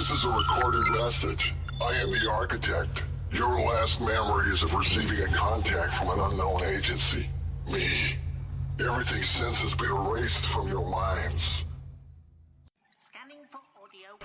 This is a recorded message. I am the architect. Your last memories of receiving a contact from an unknown agency. Me. Everything since has been erased from your minds. Scanning for audio.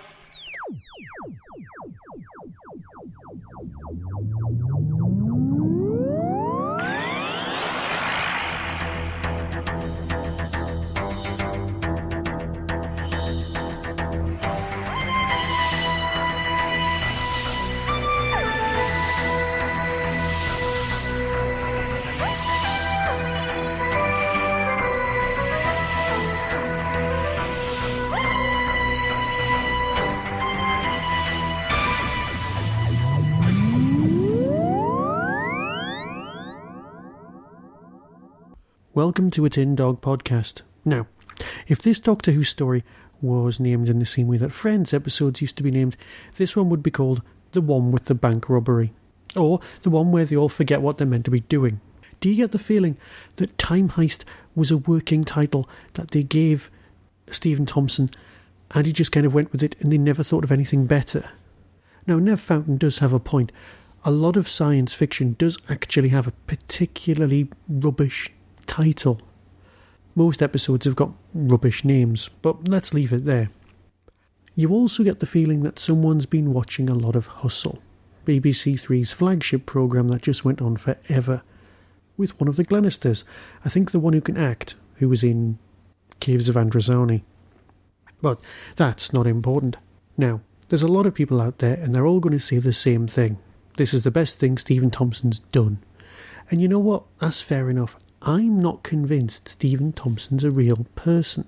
Welcome to a Tin Dog podcast. Now, if this Doctor Who story was named in the same way that Friends episodes used to be named, this one would be called The One with the Bank Robbery, or the one where they all forget what they're meant to be doing. Do you get the feeling that Time Heist was a working title that they gave Stephen Thompson and he just kind of went with it and they never thought of anything better? Now, Nev Fountain does have a point. A lot of science fiction does actually have a particularly rubbish title. Most episodes have got rubbish names, but let's leave it there. You also get the feeling that someone's been watching a lot of Hustle, BBC Three's flagship programme that just went on forever, with one of the Glennisters, I think the one who can act, who was in Caves of Androzani. But that's not important. Now, there's a lot of people out there and they're all going to say the same thing. This is the best thing Stephen Thompson's done. And you know what? That's fair enough. I'm not convinced Stephen Thompson's a real person.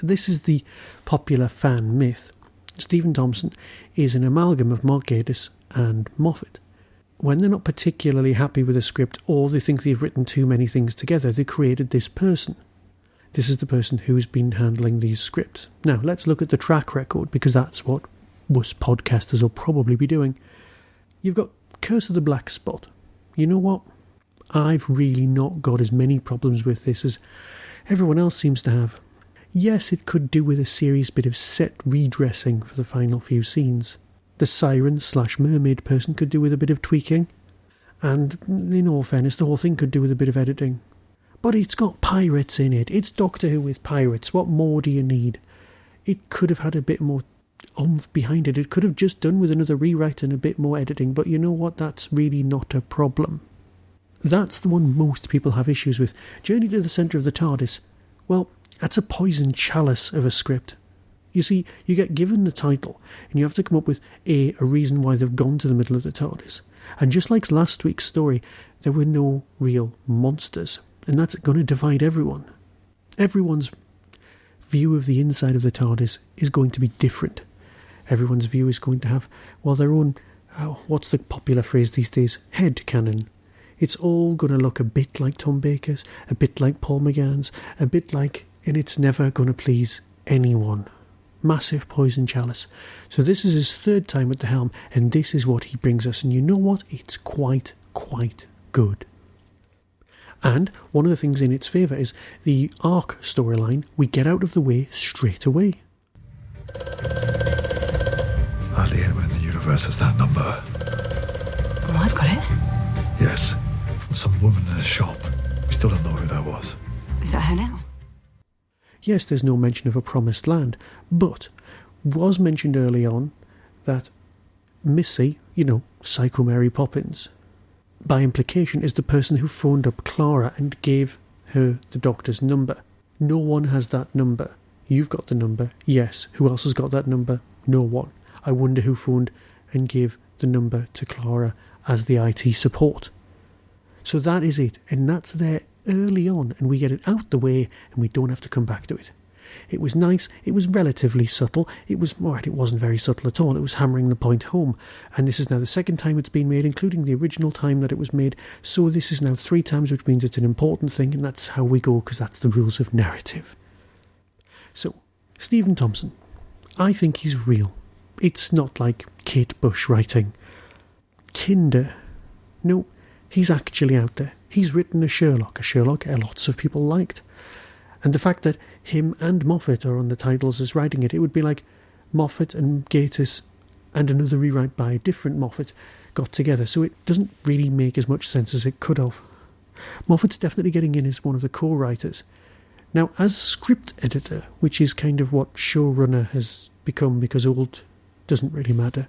This is the popular fan myth. Stephen Thompson is an amalgam of Mark Gatiss and Moffat. When they're not particularly happy with a script or they think they've written too many things together, they created this person. This is the person who's been handling these scripts. Now, let's look at the track record, because that's what us podcasters will probably be doing. You've got Curse of the Black Spot. You know what? I've really not got as many problems with this as everyone else seems to have. Yes, it could do with a serious bit of set redressing for the final few scenes. The siren/mermaid person could do with a bit of tweaking. And, in all fairness, the whole thing could do with a bit of editing. But it's got pirates in it. It's Doctor Who with pirates. What more do you need? It could have had a bit more oomph behind it. It could have just done with another rewrite and a bit more editing. But you know what? That's really not a problem. That's the one most people have issues with. Journey to the Centre of the TARDIS. Well, that's a poison chalice of a script. You see, you get given the title, and you have to come up with a reason why they've gone to the middle of the TARDIS. And just like last week's story, there were no real monsters, and that's going to divide everyone. Everyone's view of the inside of the TARDIS is going to be different. Everyone's view is going to have, well, their own, what's the popular phrase these days? Headcanon. It's all going to look a bit like Tom Baker's, a bit like Paul McGann's, a bit like, and it's never going to please anyone. Massive poison chalice. So this is his third time at the helm, and this is what he brings us. And you know what? It's quite good. And one of the things in its favour is the arc storyline. We get out of the way straight away. Hardly anyone in the universe has that number. Oh, I've got it. Yes, from some woman in a shop. We still don't know who that was. Is that her now? Yes, there's no mention of a promised land, but was mentioned early on that Missy, Psycho Mary Poppins, by implication is the person who phoned up Clara and gave her the doctor's number. No one has that number. You've got the number. Yes. Who else has got that number? No one. I wonder who phoned and gave the number to Clara as the IT support. So that is it, and that's there early on, and we get it out the way and we don't have to come back to it. It was nice, it was relatively subtle, it wasn't very subtle at all, it was hammering the point home, and this is now the second time it's been made, including the original time that it was made, so this is now 3 times, which means it's an important thing, and that's how we go, because that's the rules of narrative. So, Stephen Thompson, I think he's real. It's not like Kate Bush writing. Kinder. No, he's actually out there. He's written a Sherlock lots of people liked. And the fact that him and Moffat are on the titles as writing it, it would be like Moffat and Gatiss and another rewrite by a different Moffat got together, so it doesn't really make as much sense as it could have. Moffat's definitely getting in as one of the co-writers. Now, as script editor, which is kind of what showrunner has become because old doesn't really matter,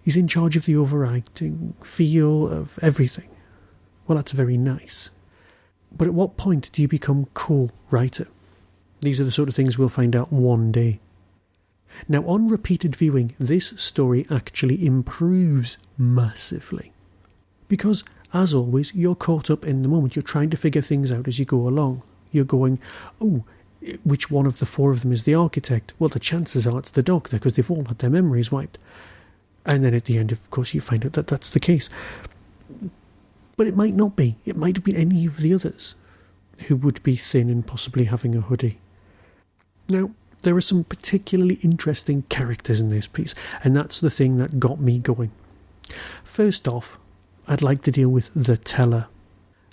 he's in charge of the overacting feel of everything. Well, that's very nice. But at what point do you become co-writer? These are the sort of things we'll find out one day. Now, on repeated viewing, this story actually improves massively. Because, as always, you're caught up in the moment. You're trying to figure things out as you go along. You're going, oh, which one of the four of them is the architect? Well, the chances are it's the doctor, because they've all had their memories wiped. And then at the end, of course, you find out that that's the case. But it might not be. It might have been any of the others who would be thin and possibly having a hoodie. Now, there are some particularly interesting characters in this piece, and that's the thing that got me going. First off, I'd like to deal with the teller,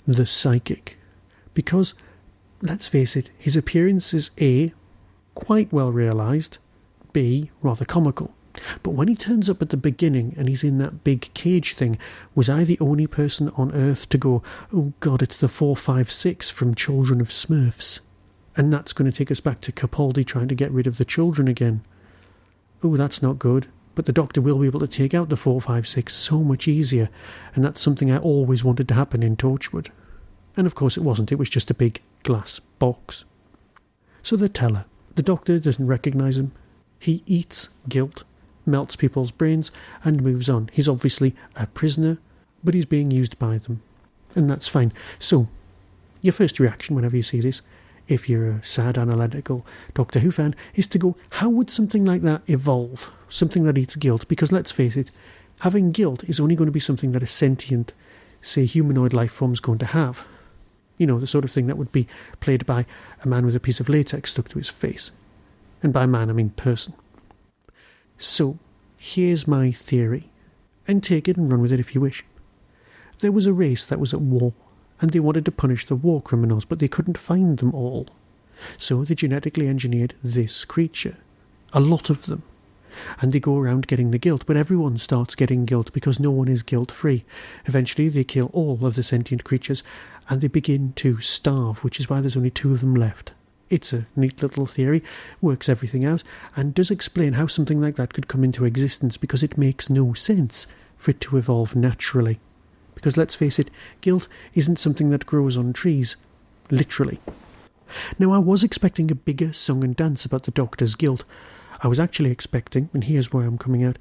the psychic, because, let's face it, his appearance is A, quite well realised, B, rather comical. But when he turns up at the beginning and he's in that big cage thing, was I the only person on Earth to go, oh God, it's the 456 from Children of Smurfs? And that's going to take us back to Capaldi trying to get rid of the children again. Oh, that's not good. But the Doctor will be able to take out the 456 so much easier, and that's something I always wanted to happen in Torchwood. And of course it wasn't, it was just a big glass box. So the teller. The Doctor doesn't recognise him. He eats guilt, melts people's brains, and moves on. He's obviously a prisoner, but he's being used by them. And that's fine. So, your first reaction whenever you see this, if you're a sad analytical Doctor Who fan, is to go, how would something like that evolve? Something that eats guilt? Because let's face it, having guilt is only going to be something that a sentient, say, humanoid life form's going to have. You know, the sort of thing that would be played by a man with a piece of latex stuck to his face. And by man, I mean person. So, here's my theory. And take it and run with it if you wish. There was a race that was at war, and they wanted to punish the war criminals, but they couldn't find them all. So they genetically engineered this creature. A lot of them. And they go around getting the guilt, but everyone starts getting guilt because no one is guilt-free. Eventually they kill all of the sentient creatures, and they begin to starve, which is why there's only 2 of them left. It's a neat little theory, works everything out, and does explain how something like that could come into existence, because it makes no sense for it to evolve naturally. Because let's face it, guilt isn't something that grows on trees, literally. Now, I was expecting a bigger song and dance about the Doctor's guilt. I was actually expecting, and here's where I'm coming out,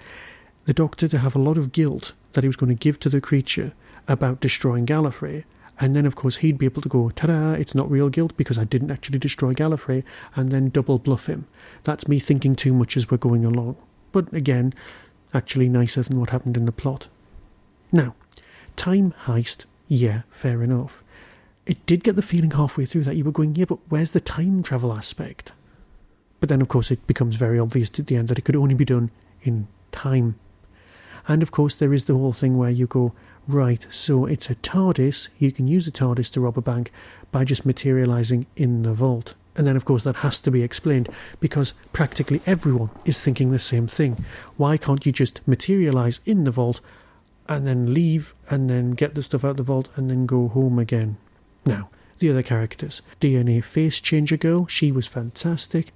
the Doctor to have a lot of guilt that he was going to give to the creature about destroying Gallifrey, and then of course he'd be able to go, ta-da, it's not real guilt because I didn't actually destroy Gallifrey, and then double bluff him. That's me thinking too much as we're going along. But again, actually nicer than what happened in the plot. Now, time heist, yeah, fair enough. It did get the feeling halfway through that you were going, yeah, but where's the time travel aspect? But then, of course, it becomes very obvious at the end that it could only be done in time. And, of course, there is the whole thing where you go, right, so it's a TARDIS, you can use a TARDIS to rob a bank by just materialising in the vault. And then, of course, that has to be explained, because practically everyone is thinking the same thing. Why can't you just materialise in the vault and then leave, and then get the stuff out the vault, and then go home again? Now, the other characters. DNA Face Changer Girl, she was fantastic.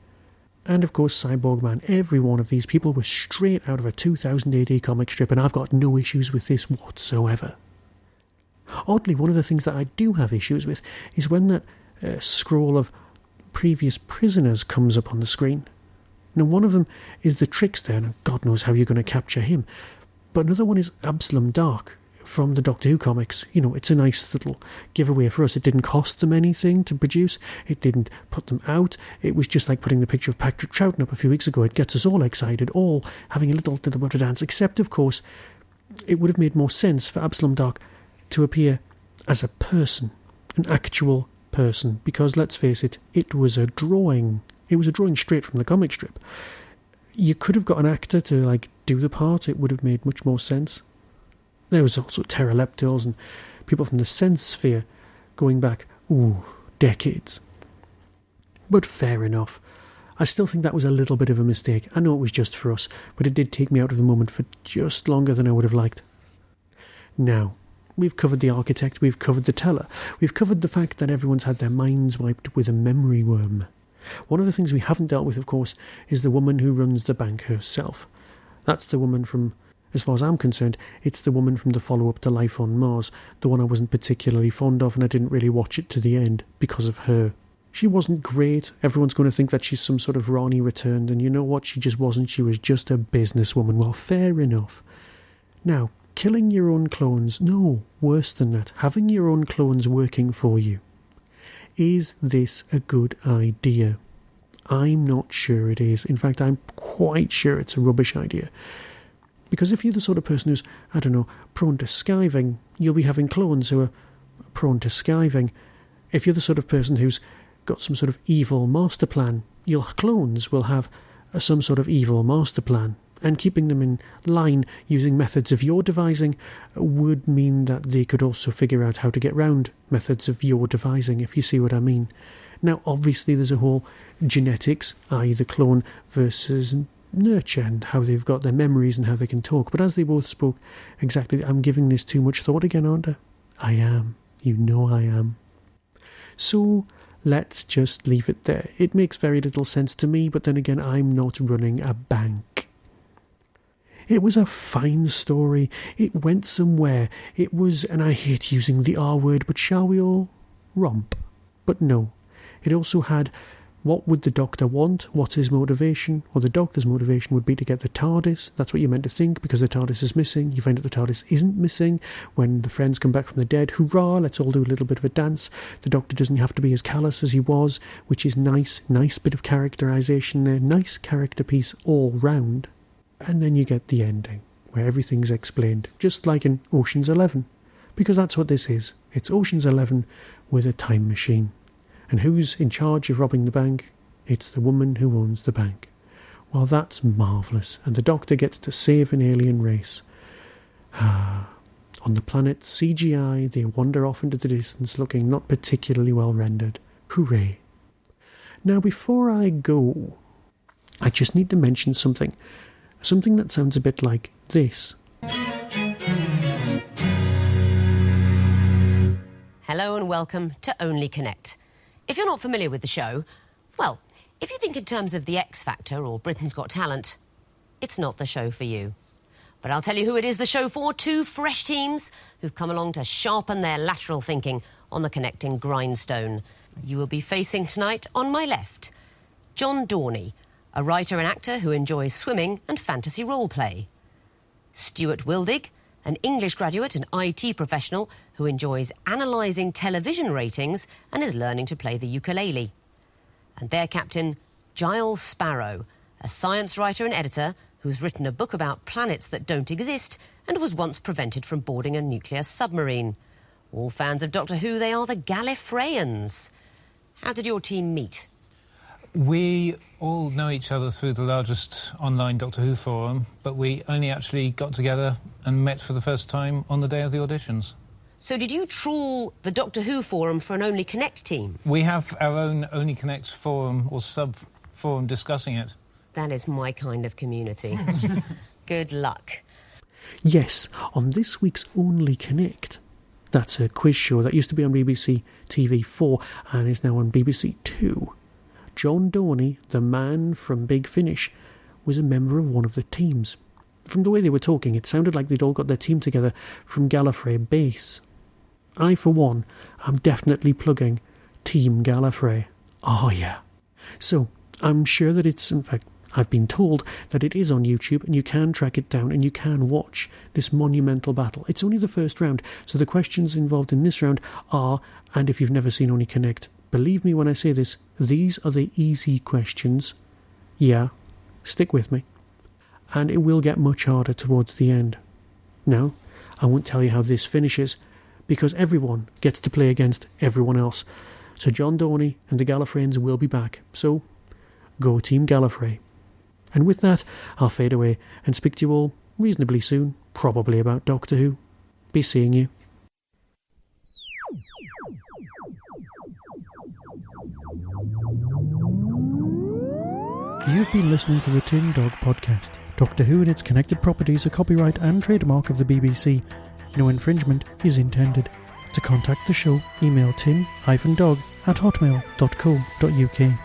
And of course, Cyborg Man. Every one of these people was straight out of a 2000 AD comic strip, and I've got no issues with this whatsoever. Oddly, one of the things that I do have issues with is when that scroll of previous prisoners comes up on the screen. Now, one of them is the Trickster, and God knows how you're going to capture him. But another one is Absalom Dark from the Doctor Who comics. You know, it's a nice little giveaway for us. It didn't cost them anything to produce. It didn't put them out. It was just like putting the picture of Patrick Troughton up a few weeks ago. It gets us all excited, all having a little bit of a dance, except, of course, it would have made more sense for Absalom Dark to appear as a person, an actual person, because, let's face it, it was a drawing. It was a drawing straight from the comic strip. You could have got an actor to, do the part. It would have made much more sense. There was also Pteroleptils and people from the Sense Sphere going back, decades. But fair enough. I still think that was a little bit of a mistake. I know it was just for us, but it did take me out of the moment for just longer than I would have liked. Now, we've covered the architect, we've covered the teller, we've covered the fact that everyone's had their minds wiped with a memory worm. One of the things we haven't dealt with, of course, is the woman who runs the bank herself. That's the woman from, as far as I'm concerned, it's the woman from the follow-up to Life on Mars, the one I wasn't particularly fond of, and I didn't really watch it to the end because of her. She wasn't great. Everyone's going to think that she's some sort of Ronnie returned, and you know what? She just wasn't. She was just a businesswoman. Well, fair enough. Now, killing your own clones, no, worse than that, having your own clones working for you. Is this a good idea? I'm not sure it is. In fact, I'm quite sure it's a rubbish idea. Because if you're the sort of person who's, I don't know, prone to skiving, you'll be having clones who are prone to skiving. If you're the sort of person who's got some sort of evil master plan, your clones will have some sort of evil master plan. And keeping them in line using methods of your devising would mean that they could also figure out how to get round methods of your devising, if you see what I mean. Now, obviously, there's a whole genetics, i.e. the clone versus nurture, and how they've got their memories and how they can talk. But as they both spoke, exactly, I'm giving this too much thought again, aren't I? I am. You know I am. So, let's just leave it there. It makes very little sense to me, but then again, I'm not running a bank. It was a fine story. It went somewhere. It was, and I hate using the R word, but shall we all romp? But no. It also had, what would the Doctor want? What's his motivation? Well, the Doctor's motivation would be to get the TARDIS. That's what you're meant to think, because the TARDIS is missing. You find out the TARDIS isn't missing. When the friends come back from the dead, hurrah, let's all do a little bit of a dance. The Doctor doesn't have to be as callous as he was, which is nice. Nice bit of characterisation there. Nice character piece all round. And then you get the ending, where everything's explained, just like in Ocean's 11. Because that's what this is. It's Ocean's 11 with a time machine. And who's in charge of robbing the bank? It's the woman who owns the bank. Well, that's marvellous. And the Doctor gets to save an alien race. On the planet CGI, they wander off into the distance looking not particularly well rendered. Hooray. Now, before I go, I just need to mention something. Something that sounds a bit like this. Hello and welcome to Only Connect. If you're not familiar with the show, well, if you think in terms of The X Factor or Britain's Got Talent, it's not the show for you. But I'll tell you who it is the show for, two fresh teams who've come along to sharpen their lateral thinking on the connecting grindstone. You will be facing tonight on my left, John Dorney, a writer and actor who enjoys swimming and fantasy role-play. Stuart Wildig, an English graduate and IT professional who enjoys analysing television ratings and is learning to play the ukulele. And their captain, Giles Sparrow, a science writer and editor who's written a book about planets that don't exist and was once prevented from boarding a nuclear submarine. All fans of Doctor Who, they are the Gallifreyans. How did your team meet? We all know each other through the largest online Doctor Who forum, but we only actually got together and met for the first time on the day of the auditions. So did you trawl the Doctor Who forum for an Only Connect team? We have our own Only Connect forum or sub-forum discussing it. That is my kind of community. Good luck. Yes, on this week's Only Connect. That's a quiz show that used to be on BBC TV4 and is now on BBC 2. John Dorney, the man from Big Finish, was a member of one of the teams. From the way they were talking, it sounded like they'd all got their team together from Gallifrey Base. I, for one, am definitely plugging Team Gallifrey. Oh, yeah. So, I'm sure that it's, in fact, I've been told that it is on YouTube and you can track it down and you can watch this monumental battle. It's only the first round, so the questions involved in this round are, and if you've never seen Only Connect, believe me when I say this, these are the easy questions. Yeah, stick with me. And it will get much harder towards the end. Now, I won't tell you how this finishes, because everyone gets to play against everyone else. So John Dorney and the Gallifreyans will be back. So, go Team Gallifrey. And with that, I'll fade away and speak to you all reasonably soon, probably about Doctor Who. Be seeing you. You've been listening to the Tin Dog Podcast. Doctor Who and its connected properties are copyright and trademark of the BBC. No infringement is intended. To contact the show, email tin-dog@hotmail.co.uk.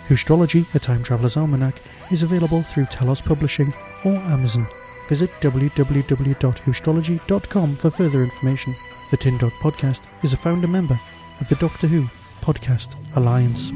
Whostrology, a Time Traveller's Almanac, is available through Telos Publishing or Amazon. Visit www.whostrology.com for further information. The Tin Dog Podcast is a founder member of the Doctor Who Podcast Alliance.